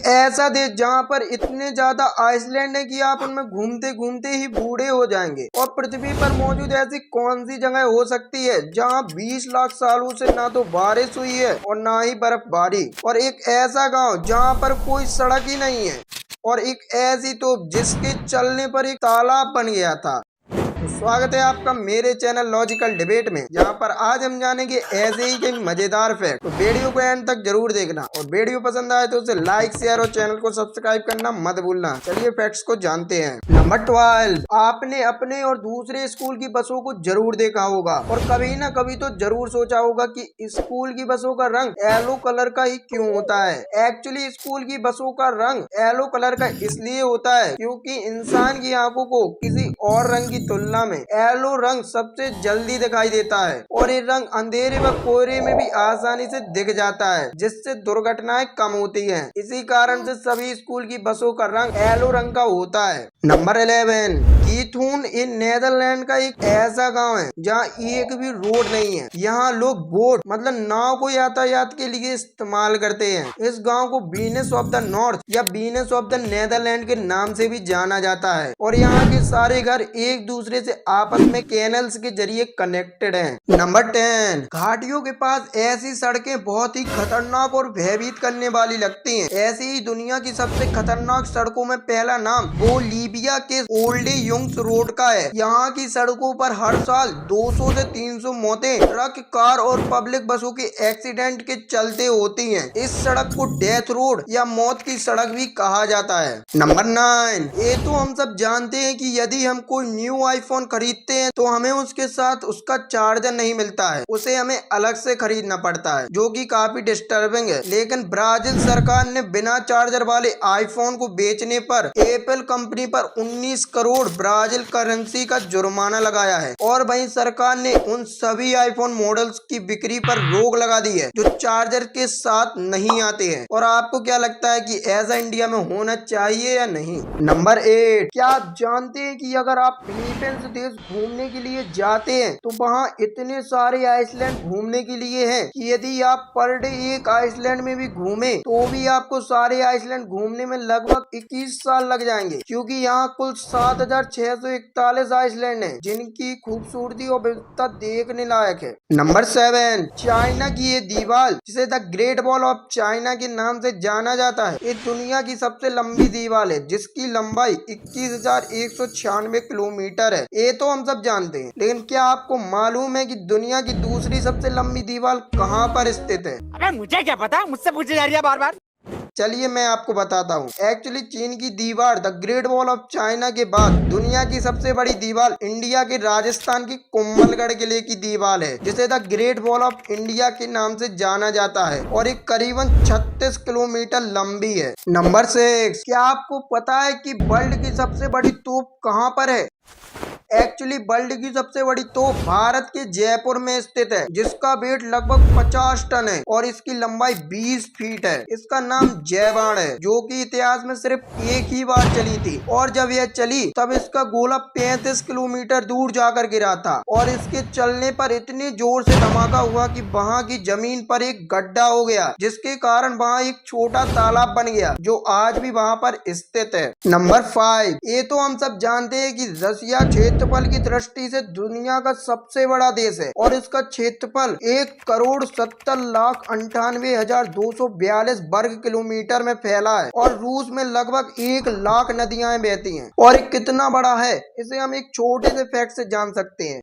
ऐसा देश जहाँ पर इतने ज्यादा आइसलैंड है कि आप उनमें घूमते घूमते ही बूढ़े हो जाएंगे। और पृथ्वी पर मौजूद ऐसी कौन सी जगह हो सकती है जहाँ 20 लाख सालों से ना तो बारिश हुई है और ना ही बर्फबारी, और एक ऐसा गांव जहाँ पर कोई सड़क ही नहीं है, और एक ऐसी तोप जिसके चलने पर एक तालाब बन गया था। तो स्वागत है आपका मेरे चैनल लॉजिकल डिबेट में, जहां पर आज हम जानेंगे ऐसे ही कई मजेदार फैक्ट। तो वीडियो को एंड तक जरूर देखना, और वीडियो पसंद आए तो उसे लाइक शेयर और चैनल को सब्सक्राइब करना मत भूलना। चलिए फैक्ट्स को जानते हैं। नंबर 12, आपने अपने और दूसरे स्कूल की बसों को जरूर देखा होगा और कभी ना कभी तो जरूर सोचा होगा कि स्कूल की बसों का रंग येलो कलर का ही क्यों होता है। एक्चुअली स्कूल की बसों का रंग येलो कलर का इसलिए होता है क्योंकि इंसान की आंखों को किसी और रंग की तुलना में येलो रंग सबसे जल्दी दिखाई देता है, और ये रंग अंधेरे व कोहरे में भी आसानी से दिख जाता है, जिससे दुर्घटनाएं कम होती हैं। इसी कारण से सभी स्कूल की बसों का रंग येलो रंग का होता है। नंबर 11, कीथून इन नीदरलैंड का एक ऐसा गांव है जहां एक भी रोड नहीं है। यहाँ लोग बोट मतलब नाव को यातायात के लिए इस्तेमाल करते हैं। इस गांव को वीनस ऑफ द नॉर्थ या वीनस ऑफ द नीदरलैंड के नाम से भी जाना जाता है, और यहाँ के सारे घर एक दूसरे से आपस में कैनल्स के जरिए कनेक्टेड हैं। नंबर 10, घाटियों के पास ऐसी सड़कें बहुत ही खतरनाक और भयभीत करने वाली लगती हैं। ऐसी ही दुनिया की सबसे खतरनाक सड़कों में पहला नाम बोलीविया के ओल्डे युंग्स रोड का है। यहाँ की सड़कों पर हर साल 200 से 300 मौतें ट्रक, कार और पब्लिक बसों के एक्सीडेंट के चलते होती हैं। इस सड़क को डेथ रोड या मौत की सड़क भी कहा जाता है। नंबर 9, ये तो हम सब जानते हैं कि यदि हम कोई न्यू आईफोन खरीदते हैं तो हमें उसके साथ उसका चार्जर नहीं मिलता है, उसे हमें अलग से खरीदना पड़ता है, जो कि काफी डिस्टर्बिंग है। लेकिन ब्राजील सरकार ने बिना चार्जर वाले आईफोन को बेचने पर एप्पल कंपनी पर 19 करोड़ ब्राजील करेंसी का जुर्माना लगाया है। और वहीं सरकार ने उन सभी आईफोन मॉडल्स की बिक्री पर रोक लगा दी है जो चार्जर के साथ नहीं आते हैं। और आपको क्या लगता है कि ऐसा इंडिया में होना चाहिए या नहीं? नंबर 8, क्या आप जानते हैं कि अगर आप फिलीपींस देश घूमने के लिए जाते हैं तो वहाँ इतने सारे आइसलैंड घूमने के लिए हैं कि यदि आप पर डे एक आइसलैंड में भी घूमे तो भी आपको सारे आइसलैंड घूमने में लगभग 21 साल लग जाएंगे, क्योंकि यहाँ कुल 7,641 आइसलैंड हैं जिनकी खूबसूरती और विविधता देखने लायक है। नंबर 7, चाइना की ये दीवार जिसे the great wall of China के नाम से जाना जाता है, ये दुनिया की सबसे लंबी दीवार है जिसकी लंबाई 21,196 किलोमीटर है। ये तो हम सब जानते हैं, लेकिन क्या आपको मालूम है कि दुनिया की दूसरी सबसे लंबी दीवार कहाँ पर स्थित है? अबे मुझे क्या पता, मुझसे पूछे जा रही है बार बार। चलिए मैं आपको बताता हूँ। एक्चुअली चीन की दीवार the great wall of China के बाद दुनिया की सबसे बड़ी दीवार इंडिया के राजस्थान की कुंभलगढ़ किले की दीवार है, जिसे the great wall of India के नाम से जाना जाता है, और ये करीबन 36 किलोमीटर लंबी है। नंबर 6, क्या आपको पता है कि वर्ल्ड की सबसे बड़ी तोप कहाँ पर है? एक्चुअली वर्ल्ड की सबसे बड़ी तोप भारत के जयपुर में स्थित है, जिसका वेट लगभग 50 टन है और इसकी लंबाई 20 फीट है। इसका नाम जयबाण है, जो कि इतिहास में सिर्फ एक ही बार चली थी, और जब यह चली तब इसका गोला 35 किलोमीटर दूर जाकर गिरा था, और इसके चलने पर इतने जोर से धमाका हुआ कि वहाँ की जमीन पर एक गड्ढा हो गया, जिसके कारण वहाँ एक छोटा तालाब बन गया जो आज भी वहाँ पर स्थित है। नंबर 5, ये तो हम सब जानते हैं कि रसिया क्षेत्रफल की दृष्टि से दुनिया का सबसे बड़ा देश है, और इसका क्षेत्रफल 1,70,98,242 वर्ग किलोमीटर में फैला है, और रूस में लगभग 1 लाख नदियां बहती हैं। और ये कितना बड़ा है इसे हम एक छोटे से फैक्ट से जान सकते हैं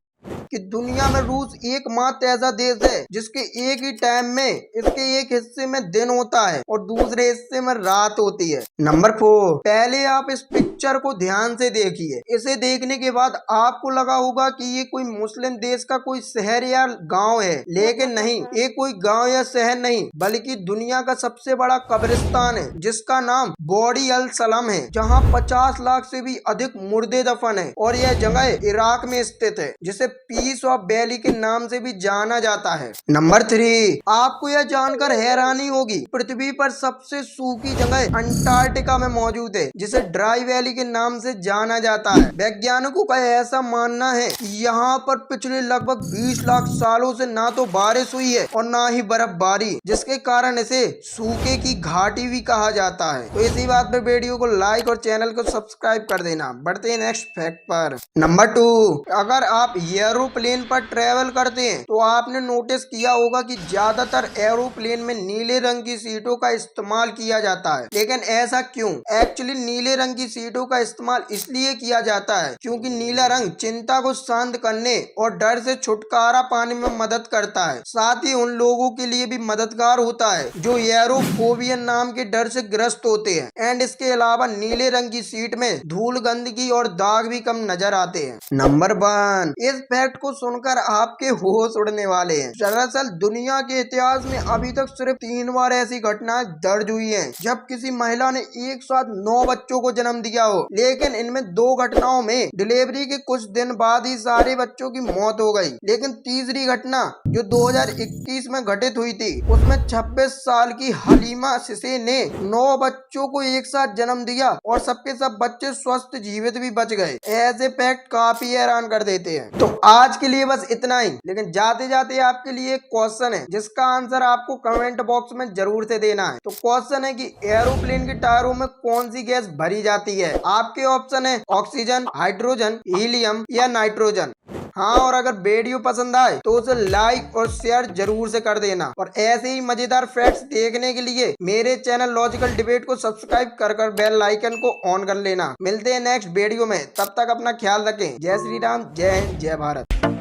कि दुनिया में रूस एकमात्र ऐसा देश है जिसके एक ही टाइम में इसके एक हिस्से में दिन होता है और दूसरे हिस्से में रात होती है। नंबर 4, पहले आप इस पिक्चर को ध्यान से देखिए। इसे देखने के बाद आपको लगा होगा कि ये कोई मुस्लिम देश का कोई शहर या गांव है, लेकिन नहीं, ये कोई गांव या शहर नहीं बल्कि दुनिया का सबसे बड़ा कब्रिस्तान है, जिसका नाम बॉडी अल सलम है, जहाँ 50 लाख से भी अधिक मुर्दे दफन है, और यह जगह इराक में स्थित है, जिसे पीस ऑफ वैली के नाम से भी जाना जाता है। नंबर 3, आपको यह जानकर हैरानी होगी पृथ्वी पर सबसे सूखी जगह अंटार्कटिका में मौजूद है, जिसे ड्राई वैली वैली के नाम से जाना जाता है। वैज्ञानिकों का ऐसा मानना है कि यहाँ पर पिछले लगभग 20 लाख सालों से ना तो बारिश हुई है और ना ही बर्फबारी, जिसके कारण इसे सूखे की घाटी भी कहा जाता है। तो इसी बात पे वीडियो को लाइक और चैनल को सब्सक्राइब कर देना। बढ़ते हैं नेक्स्ट फैक्ट पर। नंबर 2, अगर आप एरोप्लेन पर ट्रेवल करते हैं तो आपने नोटिस किया होगा कि ज्यादातर एरोप्लेन में नीले रंग की सीटों का इस्तेमाल किया जाता है। लेकिन ऐसा क्यों? एक्चुअली नीले रंग की सीटों का इस्तेमाल इसलिए किया जाता है क्योंकि नीला रंग चिंता को शांत करने और डर से छुटकारा पाने में मदद करता है। साथ ही उन लोगों के लिए भी मददगार होता है जो एयरोफोबिया नाम के डर से ग्रस्त होते हैं। एंड इसके अलावा नीले रंग की सीट में धूल, गंदगी और दाग भी कम नजर आते हैं। नंबर 1, इस फैक्ट को सुनकर आपके होश उड़ने वाले हैं। दरअसल दुनिया के इतिहास में अभी तक सिर्फ 3 बार ऐसी घटनाएं दर्ज हुई हैं जब किसी महिला ने एक साथ 9 बच्चों को जन्म दिया हो। लेकिन इनमें 2 घटनाओं में डिलीवरी के कुछ दिन बाद ही सारे बच्चों की मौत हो गई। लेकिन तीसरी घटना जो 2021 में घटित हुई थी, उसमें 26 साल की हलीमा सिसे ने 9 बच्चों को एक साथ जन्म दिया और सबके सब बच्चे स्वस्थ जीवित भी बच गए। ऐसे फैक्ट काफी हैरान कर देते हैं। तो आज के लिए बस इतना ही, लेकिन जाते जाते आपके लिए एक क्वेश्चन है जिसका आंसर आपको कमेंट बॉक्स में जरूर से देना है। तो क्वेश्चन है कि एरोप्लेन के टायरों में कौन सी गैस भरी जाती है? आपके ऑप्शन है ऑक्सीजन, हाइड्रोजन, हीलियम या नाइट्रोजन। हाँ, और अगर वीडियो पसंद आए तो उसे लाइक और शेयर जरूर से कर देना। और ऐसे ही मजेदार फैक्ट्स देखने के लिए मेरे चैनल लॉजिकल डिबेट को सब्सक्राइब कर बेल आइकन को ऑन कर लेना। मिलते हैं नेक्स्ट वीडियो में, तब तक अपना ख्याल रखें। जय श्री राम, जय हिंद, जय भारत।